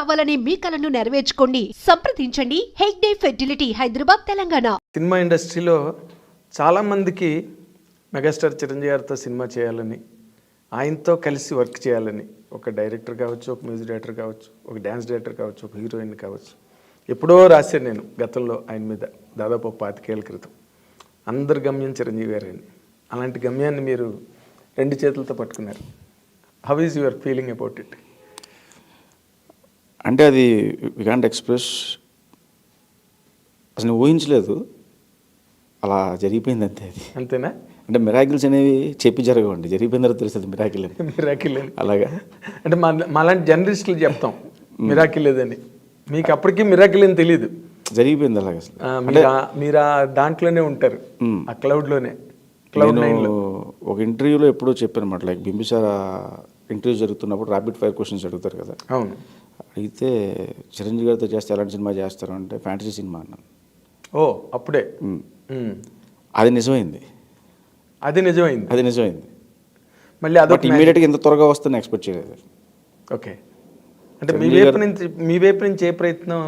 కావాలనే మీ కలను నెరవేర్చుకోండి. సంప్రదించండి హెగ్డే ఫెర్టిలిటీ, హైదరాబాద్, తెలంగాణ. సినిమా ఇండస్ట్రీలో చాలామందికి మెగాస్టార్ చిరంజీవి గారితో సినిమా చేయాలని, ఆయనతో కలిసి వర్క్ చేయాలని, ఒక డైరెక్టర్ కావచ్చు, ఒక మ్యూజిక్ డైరెక్టర్ కావచ్చు, ఒక డ్యాన్స్ డైరెక్టర్ కావచ్చు, ఒక హీరోయిన్ కావచ్చు, ఎప్పుడో రాశాను నేను గతంలో ఆయన మీద, దాదాపు 25 ఏళ్ల క్రితం. అందరి గమ్యం చిరంజీవి గారని. అలాంటి గమ్యాన్ని మీరు 2 చేతులతో పట్టుకున్నారు. How is your feeling about it? అంటే అది వి కాంట్ ఎక్స్ప్రెస్. అసలు ఊహించలేదు, అలా జరిగిపోయింది అంతే. అది అంతేనా? అంటే మిరాకిల్స్ అనేవి చెప్పి జరగవండి, జరిగిపోయిన తర్వాత తెలుస్తుంది మిరాకిల్ అని. మిరాకిల్ అని అలాగా అంటే మాలాంటి జర్నలిస్టులు చెప్తాం మిరాకిల్ లేదని. మీకు అప్పటికీ మిరాకిల్ అని తెలియదు, జరిగిపోయింది అలాగే. అసలు మీరు ఆ దాంట్లోనే ఉంటారు, ఆ క్లౌడ్లోనే. నేను ఒక ఇంటర్వ్యూలో ఎప్పుడో చెప్పాను అనమాట, లైక్ బింబిసార ఇంటర్వ్యూ జరుగుతున్నప్పుడు ర్యాపిడ్ ఫైర్ క్వశ్చన్స్ అడుగుతారు కదా. అవును. అడిగితే చిరంజీవి గారితో చేస్తే ఎలాంటి సినిమా చేస్తారు అంటే ఫ్యాంటసీ సినిమా అన్నాను. ఓ అప్పుడే అది నిజమైంది. అది నిజమైంది మళ్ళీ అదొక ఇమీడియట్గా ఇంత త్వరగా వస్తుందని ఎక్స్పెక్ట్ చేయలేదు. ఓకే, అంటే మీ వైపు నుంచి ఏ ప్రయత్నం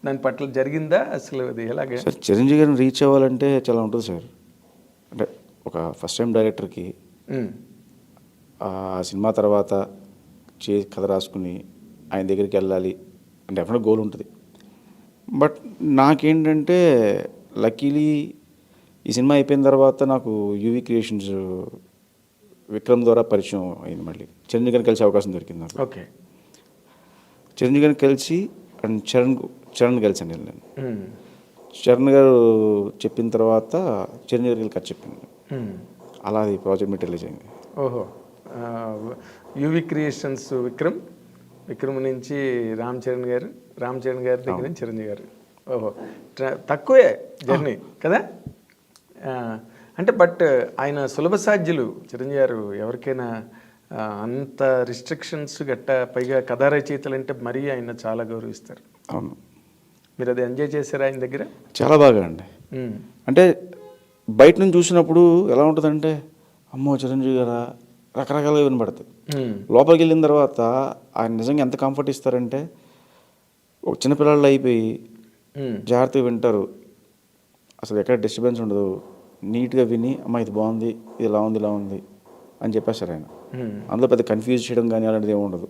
దాని పట్ల జరిగిందా అసలు? అది ఎలాగే సార్ చిరంజీవి గారిని రీచ్ అవ్వాలంటే చాలా ఉంటుంది సార్. అంటే ఒక ఫస్ట్ టైం డైరెక్టర్కి ఆ సినిమా తర్వాత కథ రాసుకుని ఆయన దగ్గరికి వెళ్ళాలి అంటే డెఫినెట్ గోల్ ఉంటుంది. బట్ నాకేంటంటే లక్కీలీ ఈ సినిమా అయిపోయిన తర్వాత నాకు యూవీ క్రియేషన్స్ విక్రమ్ ద్వారా పరిచయం అయింది. మళ్ళీ చిరంజీవి గారిని కలిసే అవకాశం దొరికింది నాకు. ఓకే, చిరంజీవి గారిని కలిసి అండ్ చరణ్ కలిసాను నేను. చరణ్ గారు చెప్పిన తర్వాత చిరంజీవి గారికి కథ చెప్పింది. అలా అది ప్రాజెక్ట్ మెటీరియలైజ్ అయింది. ఓహో, యూవీ క్రియేషన్స్ విక్రమ్ నుంచి రామ్ చరణ్ గారి దగ్గర నుంచి చిరంజీవి గారు. ఓహో, తక్కువే జర్నీ కదా. అంటే బట్ ఆయన సులభ సాధ్యులు చిరంజీవి గారు. ఎవరికైనా అంత రిస్ట్రిక్షన్స్ గట్ట, పైగా కథా రచయితలు అంటే మరీ ఆయన చాలా గౌరవిస్తారు. అవును, మీరు అది ఎంజాయ్ చేశారా ఆయన దగ్గర? చాలా బాగా అండి. అంటే బయట నుంచి చూసినప్పుడు ఎలా ఉంటుందంటే, అమ్మో చిరంజీవి గారా రకరకాలుగా వినపడుతుంది. లోపలికి వెళ్ళిన తర్వాత ఆయన నిజంగా ఎంత కంఫర్ట్ ఇస్తారంటే, ఒక చిన్నపిల్లలు అయిపోయి జాగ్రత్తగా వింటారు, అసలు ఎక్కడ డిస్టర్బెన్స్ ఉండదు, నీట్గా విని అమ్మ ఇది బాగుంది, ఇది ఇలా ఉంది అని చెప్పేస్తారు ఆయన. అందులో పెద్ద కన్ఫ్యూజ్ చేయడం కానీ అలాంటిది ఏమి ఉండదు.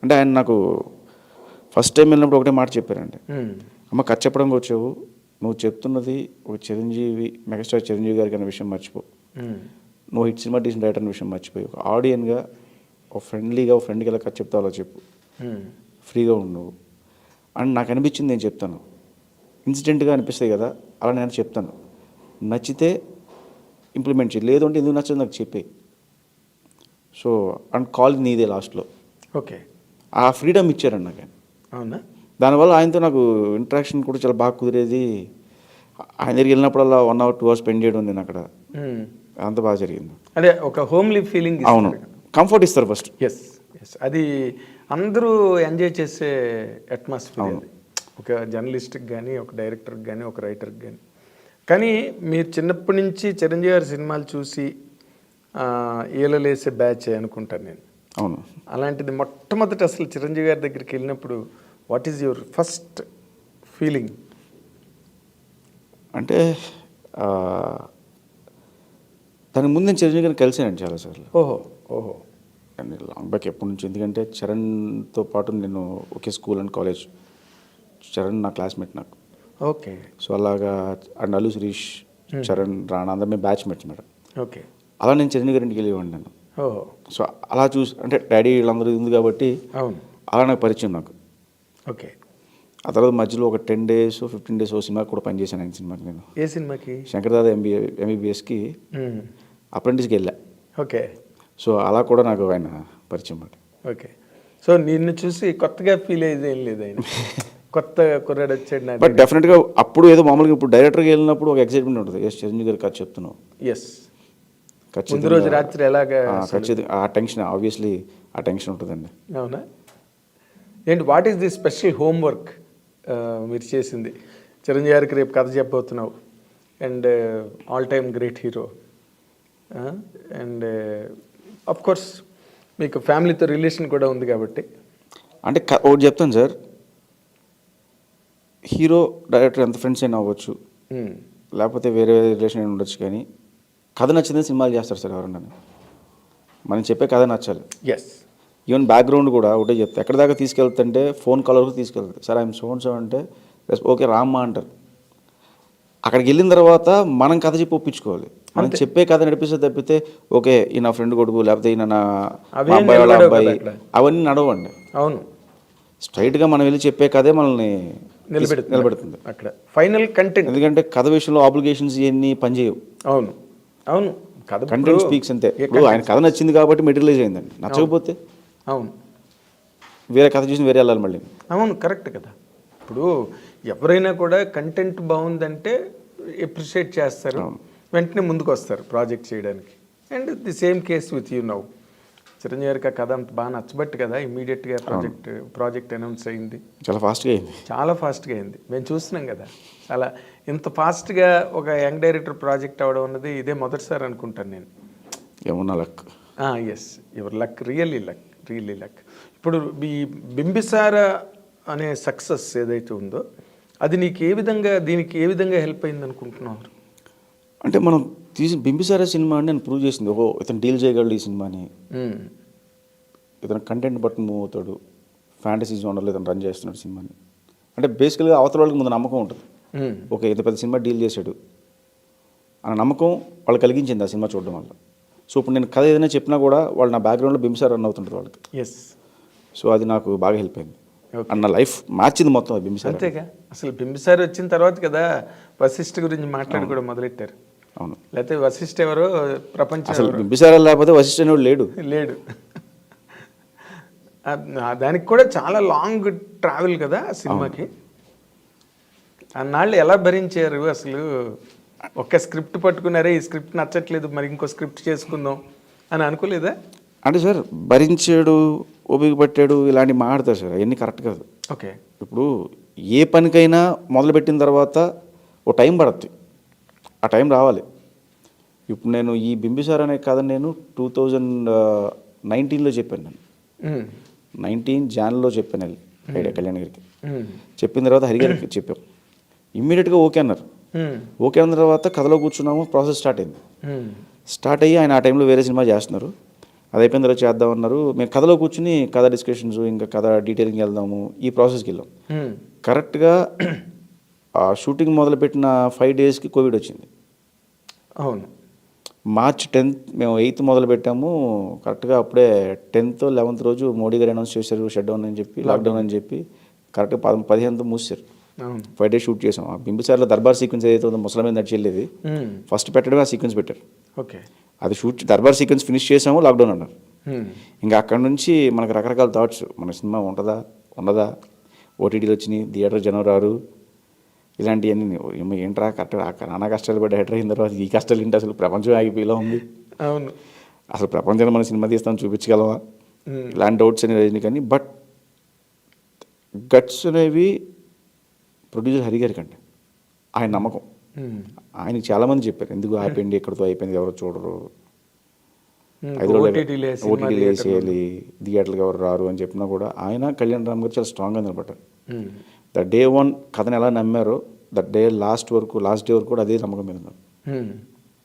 అంటే ఆయన నాకు ఫస్ట్ టైం వెళ్ళినప్పుడు ఒకటే మాట చెప్పారండి, అమ్మ కథ చెప్పడానికి వచ్చావు, నువ్వు చెప్తున్నది ఒక మెగాస్టార్ చిరంజీవి గారికి అనే విషయం మర్చిపో, నువ్వు హిట్ సినిమా తీసిన డైరెక్టర్ అనే విషయం మర్చిపోయి ఒక ఆడియన్గా ఒక ఫ్రెండ్లీగా ఒక ఫ్రెండ్కి ఎలా కథ చెప్తావు అలా చెప్పు, ఫ్రీగా ఉండు అని నాకు అనిపించింది. నేను చెప్తాను, ఇన్సిడెంట్గా అనిపిస్తాయి కదా, అలా నేను చెప్తాను, నచ్చితే ఇంప్లిమెంట్ చేయి, లేదు అంటే ఎందుకు నచ్చదు నాకు చెప్పే. సో అండ్ కాల్ నీదే లాస్ట్లో. ఓకే, ఆ ఫ్రీడమ్ ఇచ్చారండి నాకు. అవునా? దానివల్ల ఆయనతో నాకు ఇంట్రాక్షన్ కూడా చాలా బాగా కుదిరేది. ఆయన దగ్గరికి వెళ్ళినప్పుడల్లా 1 hour 2 hours స్పెండ్ చేయడం నేను అక్కడ, అంత బాగా జరిగింది. అదే ఒక హోమ్లీ ఫీలింగ్. అవును, కంఫర్ట్ ఇస్తారు ఫస్ట్. ఎస్, అది అందరూ ఎంజాయ్ చేసే అట్మాస్ఫియర్. ఒక జర్నలిస్ట్కి కానీ, ఒక డైరెక్టర్కి కానీ, ఒక రైటర్కి కానీ. కానీ మీరు చిన్నప్పటి నుంచి చిరంజీవి గారి సినిమాలు చూసి ఏలలేసే బ్యాచ్ అనుకుంటాను నేను. అవును, అలాంటిది మొట్టమొదటి అసలు చిరంజీవి గారి దగ్గరికి వెళ్ళినప్పుడు what is your first feeling? అంటే దానికి ముందు నేను చిరంజీవి గారిని కలిసానండి చాలాసార్లు. ఓహో అండ్ లాంగ్ బ్యాక్ ఎప్పటి నుంచి, ఎందుకంటే చరణ్తో పాటు నేను ఒకే స్కూల్ అండ్ కాలేజ్. చరణ్ నా క్లాస్మేట్ నాకు. ఓకే, సో అలాగా అండ్ అల్లు శిరీష్, చరణ్, రాణా అందరూ మేము బ్యాచ్మేట్స్ మేడం. ఓకే, అలా నేను చిరంజీవి గారి ఇంటికి వెళ్ళేవాడిని నేను. ఓహో, సో అలా చూసి, అంటే డాడీ వీళ్ళందరూ ఉంది కాబట్టి అవును, అలా నాకు పరిచయం నాకు. ఓకే. ఆ తర్వాత మధ్యలో ఒక 10 days 15 days ఓ సినిమా కూడా పనిచేశాను ఆయన సినిమాకి నేను. ఏ సినిమాకి? శంకర్దాదా MBBSకి అప్రెంటిస్కి వెళ్ళా. ఓకే, సో అలా కూడా నాకు ఆయన పరిచయం అన్నమాట. ఓకే, సో నిన్ను చూసి కొత్తగా ఫీల్ అయ్యేది ఏం లేదు ఆయన? కొత్త కుర్రాడు వచ్చాడు. బట్ డెఫినెట్గా అప్పుడు ఏదో మామూలుగా ఇప్పుడు డైరెక్టర్గా వెళ్ళినప్పుడు ఒక ఎక్సైట్మెంట్ ఉంటుంది. ఎస్ చిరంజీవి గారు కథ చెప్తున్నావు, ఎస్ ఖచ్చితంగా రోజు రాత్రి ఎలాగా ఖచ్చితంగా ఆ టెన్షన్, ఆబ్వియస్లీ ఆ టెన్షన్ ఉంటుందండి. అవునా? ఏంటి what is the special homework మీరు చేసింది? చిరంజీవి గారికి రేపు కథ చెప్పబోతున్నావు, and all time great hero, and of course మీకు ఫ్యామిలీతో రిలేషన్ కూడా ఉంది కాబట్టి అంటే ఒకటి చెప్తాను సార్, హీరో డైరెక్టర్ ఎంత ఫ్రెండ్స్ అయినా అవ్వచ్చు, లేకపోతే వేరే వేరే రిలేషన్ అయినా ఉండొచ్చు, కానీ కథ నచ్చిందని సినిమాలు చేస్తారు సార్ ఎవరన్నా. మనం చెప్పే కథ నచ్చాలి. ఎస్. ఈవెన్ బ్యాక్గ్రౌండ్ కూడా ఒకటే చెప్తా, ఎక్కడి దాకా తీసుకెళ్తుంటే ఫోన్ కాల్ వరకు తీసుకెళ్తారు. సార్ ఐఎమ్ సో అంటే ఓకే రామ్మా అంటారు. అక్కడికి వెళ్ళిన తర్వాత మనం కథ చెప్పి ఒప్పించుకోవాలి. మనం చెప్పే కథ నడిపిస్తే తప్పితే ఓకే ఈ నా ఫ్రెండ్ కొడుకు, లేకపోతే ఈయన నా అబ్బాయి వాళ్ళ అబ్బాయి, అవన్నీ నడవండి. అవును. స్ట్రైట్గా మనం వెళ్ళి చెప్పే కథే మనల్ని నిలబెడుతుంది అక్కడ ఫైనల్ కంటెంట్. ఎందుకంటే కథ విషయంలో ఆబ్లిగేషన్స్ ఇవన్నీ పనిచేయవు. అవును అవును. కథ కంటెంట్ స్పీక్స్ అంతే. ఇప్పుడు ఆయన కథ నచ్చింది కాబట్టి మెటీరియలైజ్ అయిందండి, నచ్చకపోతే అవును వేరే కథ చూసి వేరే వెళ్ళాలి మళ్ళీ. అవును కరెక్ట్ కదా. ఇప్పుడు ఎవరైనా కూడా కంటెంట్ బాగుందంటే ఎప్రిషియేట్ చేస్తారు, వెంటనే ముందుకు వస్తారు ప్రాజెక్ట్ చేయడానికి. And the same case with you now. Chiranjeevi గారికి ఆ కథ అంత బాగా నచ్చబట్టి కదా ఇమీడియట్గా ప్రాజెక్ట్ అనౌన్స్ అయింది. చాలా ఫాస్ట్గా అయింది. చాలా ఫాస్ట్గా అయింది. మేము చూస్తున్నాం కదా. చాలా ఇంత ఫాస్ట్గా ఒక యంగ్ డైరెక్టర్ ప్రాజెక్ట్ అవ్వడం అన్నది ఇదే మొదటిసారి అనుకుంటాను నేను. ఏమన్నా luck. Yes, your luck, really luck. ఇప్పుడు ఈ బింబిసార అనే సక్సెస్ ఏదైతే ఉందో అది నీకు దీనికి ఏ విధంగా హెల్ప్ అయింది అనుకుంటున్నావు? అంటే మనం బింబిసార సినిమా అని నేను ప్రూవ్ చేసింది, ఓహో ఇతను డీల్ చేయగలడు ఈ సినిమాని, ఇతను కంటెంట్ బట్టి మూవ్ అవుతాడు, ఫ్యాంటసీ జోనర్లో ఇతను రన్ చేస్తున్నాడు సినిమాని. అంటే బేసికల్గా అవతల వాళ్ళకి ముందు నమ్మకం ఉంటుంది, ఓకే ఇంత పెద్ద సినిమా డీల్ చేశాడు అన్న నమ్మకం వాళ్ళు కలిగించింది ఆ సినిమా చూడడం వల్ల. సో ఇప్పుడు నేను కథ ఏదైనా చెప్పినా కూడా వాళ్ళు నా బ్యాక్గ్రౌండ్లో బింబిసార రన్ అవుతుంటారు వాళ్ళకి. ఎస్. సో అది నాకు బాగా హెల్ప్ అయింది. అన్న లైఫ్ మార్చింది మొత్తం బింబిసార. అంతేగా, అసలు బింబిసార వచ్చిన తర్వాత కదా వశిష్ఠ గురించి మాట్లాడుకోవడం మొదలెట్టారు. అవును. లేకపోతే వశిష్ఠ ఎవరో ప్రపంచం అసలు బింబిసార లేకపోతే వశిష్ఠ అనేవాడు లేడు. దానికి కూడా చాలా లాంగ్ ట్రావెల్ కదా ఆ సినిమాకి. అన్నాళ్ళు ఎలా భరించారు అసలు? ఒక్క స్క్రిప్ట్ పట్టుకున్నారే, ఈ స్క్రిప్ట్ నచ్చట్లేదు మరి ఇంకో స్క్రిప్ట్ చేసుకుందాం అని అనుకోలేదా? అంటే సార్ భరించాడు, ఓపిక పట్టాడు, ఇలాంటివి మాట్లాడతారు సార్, అవన్నీ కరెక్ట్ కాదు. ఓకే. ఇప్పుడు ఏ పనికైనా మొదలుపెట్టిన తర్వాత ఓ టైం పడుతుంది, ఆ టైం రావాలి. ఇప్పుడు నేను ఈ బింబిసార అనే కథ నేను 2019లో చెప్పాను. నేను 19 జాన్లో చెప్పాను ఐడియా కళ్యాణ్ గారికి. చెప్పిన తర్వాత హరి గారికి చెప్పాం. ఇమ్మీడియట్గా ఓకే అన్నారు. ఓకే అన్న తర్వాత కథలో కూర్చున్నాము, ప్రాసెస్ స్టార్ట్ అయింది. స్టార్ట్ అయ్యి ఆయన ఆ టైంలో వేరే సినిమా చేస్తున్నారు, అది అయిపోయిన తర్వాత చేద్దామన్నారు. మేము కథలో కూర్చుని కథ డిస్కషన్స్, ఇంకా కథ డీటెయిలింగ్ వెళ్దాము, ఈ ప్రాసెస్కి వెళ్ళాం. కరెక్ట్గా ఆ షూటింగ్ మొదలుపెట్టిన 5 డేస్కి కోవిడ్ వచ్చింది. అవును. మార్చ్ 10th మేము 8th మొదలు పెట్టాము. కరెక్ట్గా అప్పుడే 10th 11th రోజు మోడీ గారు అనౌన్స్ చేశారు షట్ డౌన్ అని చెప్పి, లాక్డౌన్ అని చెప్పి. కరెక్ట్గా 15th మూసారు. 5 days షూట్ చేసాం. ఆ బింబిసార్లో దర్బార్ సీక్వెన్స్ ఏదైతే ఉందో ముసలమే నడిచి వెళ్ళేది, ఫస్ట్ పెట్టడమే ఆ సీక్వెన్స్ పెట్టారు. ఓకే. అది షూట్ దర్బార్ సీక్వెన్స్ ఫినిష్ చేసాము, లాక్డౌన్ అన్నారు. ఇంకా అక్కడ నుంచి మనకు రకరకాల థాట్స్, మన సినిమా ఉండదా ఓటీటీలు వచ్చినాయి, థియేటర్ జనం రారు, ఇలాంటివన్నీ ఏంట్రా కరెక్ట్ నానా కష్టాలు పడి హెటర్ అయిన తర్వాత ఈ కష్టాలు ఏంటి, అసలు ప్రపంచం ఆగిపోయేలా ఉంది, అవును అసలు ప్రపంచంలో మన సినిమా తీస్తాం చూపించగలవా, ఇలాంటి డౌట్స్ అనేవి రజనీ. కానీ బట్ గట్స్ అనేవి ప్రొడ్యూసర్ హరి గారి కంటే ఆయన నమ్మకం. ఆయనకి చాలామంది చెప్పారు ఎందుకు ఆపేయండి, ఎక్కడితో అయిపోయింది, ఎవరో చూడరు, 5 రోజులు ఓటీటీలు వేసేయాలి, థియేటర్లకు ఎవరు రారు అని చెప్పినా కూడా ఆయన కళ్యాణ్ రామ్ గారు చాలా స్ట్రాంగ్గా నిలబడ్డారు. ద డే 1 కథను ఎలా నమ్మారో లాస్ట్ డే వరకు కూడా అదే నమ్మకం మీద ఉన్నారు.